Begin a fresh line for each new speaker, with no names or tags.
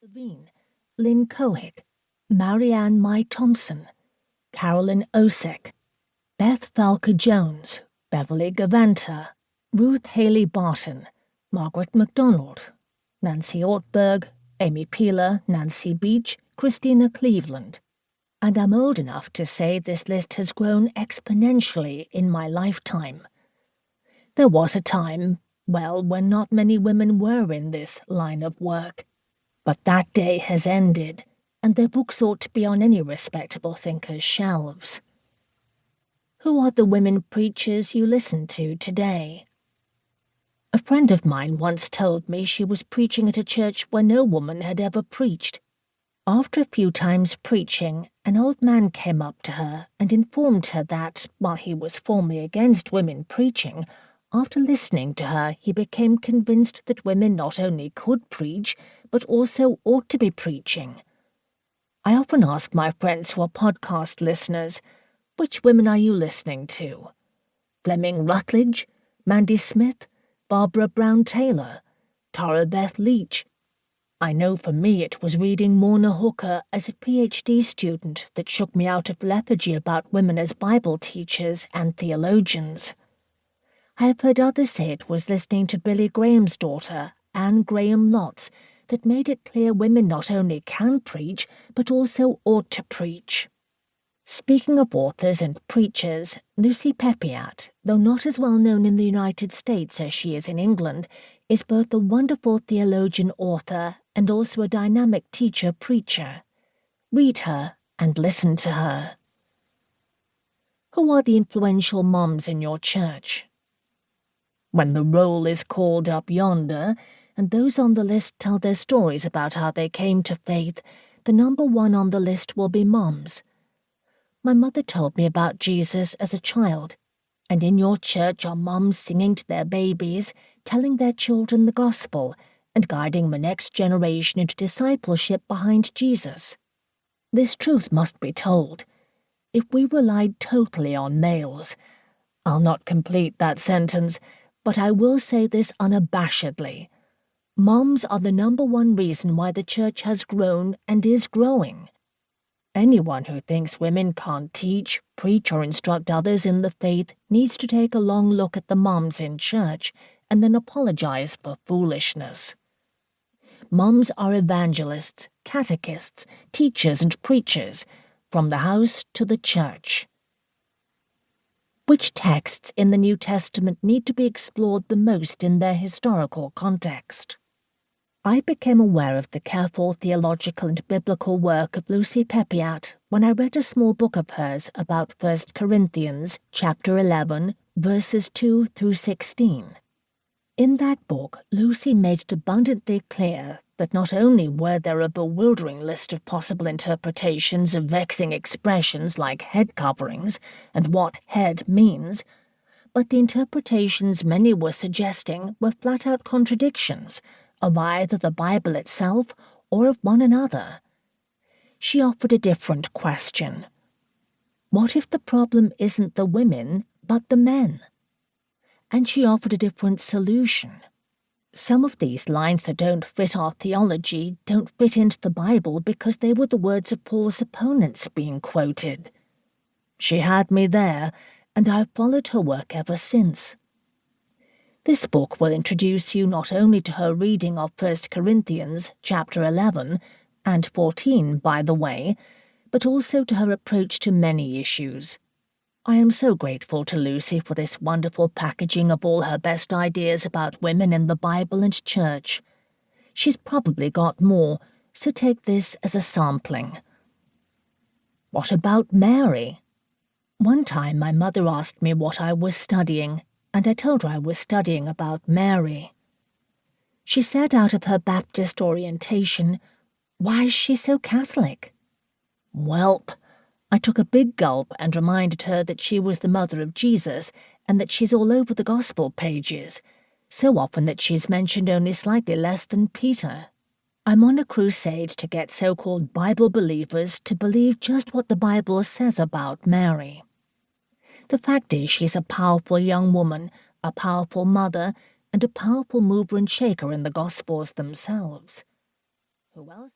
Levine, Lynn Cohick, Marianne Mai Thompson, Carolyn Osek, Beth Falker-Jones, Beverly Gavanta, Ruth Haley Barton, Margaret MacDonald, Nancy Ortberg, Amy Peeler, Nancy Beach, Christina Cleveland. And I'm old enough to say this list has grown exponentially in my lifetime. There was a time, well, when not many women were in this line of work. But that day has ended, and their books ought to be on any respectable thinker's shelves. Who are the women preachers you listen to today? A friend of mine once told me she was preaching at a church where no woman had ever preached. After a few times preaching, an old man came up to her and informed her that, while he was formally against women preaching, after listening to her he became convinced that women not only could preach, but also ought to be preaching. I often ask my friends who are podcast listeners, which women are you listening to? Fleming Rutledge, Mandy Smith, Barbara Brown Taylor, Tara Beth Leach. I know for me it was reading Morna Hooker as a PhD student that shook me out of lethargy about women as Bible teachers and theologians. I have heard others say it was listening to Billy Graham's daughter, Anne Graham Lotz, that made it clear women not only can preach, but also ought to preach. Speaking of authors and preachers, Lucy Peppiatt, though not as well known in the United States as she is in England, is both a wonderful theologian-author and also a dynamic teacher-preacher. Read her and listen to her. Who are the influential moms in your church? When the roll is called up yonder, and those on the list tell their stories about how they came to faith, the number one on the list will be moms. My mother told me about Jesus as a child, and in your church are moms singing to their babies, telling their children the gospel, and guiding the next generation into discipleship behind Jesus. This truth must be told. If we relied totally on males, I'll not complete that sentence, but I will say this unabashedly. Moms are the number one reason why the church has grown and is growing. Anyone who thinks women can't teach, preach, or instruct others in the faith needs to take a long look at the moms in church and then apologize for foolishness. Moms are evangelists, catechists, teachers, and preachers, from the house to the church. Which texts in the New Testament need to be explored the most in their historical context? I became aware of the careful theological and biblical work of Lucy Peppiatt when I read a small book of hers about 1 Corinthians chapter 11, verses 2 through 16. In that book, Lucy made it abundantly clear that not only were there a bewildering list of possible interpretations of vexing expressions like head coverings and what head means, but the interpretations many were suggesting were flat-out contradictions of either the Bible itself or of one another. She offered a different question. What if the problem isn't the women, but the men? And she offered a different solution. Some of these lines that don't fit our theology don't fit into the Bible because they were the words of Paul's opponents being quoted. She had me there, and I've followed her work ever since. This book will introduce you not only to her reading of 1 Corinthians chapter 11 and 14, by the way, but also to her approach to many issues. I am so grateful to Lucy for this wonderful packaging of all her best ideas about women in the Bible and church. She's probably got more, so take this as a sampling. What about Mary? One time my mother asked me what I was studying, and I told her I was studying about Mary. She said out of her Baptist orientation, "Why is she so Catholic?" Welp, I took a big gulp and reminded her that she was the mother of Jesus and that she's all over the gospel pages, so often that she's mentioned only slightly less than Peter. I'm on a crusade to get so-called Bible believers to believe just what the Bible says about Mary. The fact is she's a powerful young woman, a powerful mother, and a powerful mover and shaker in the Gospels themselves. Who else?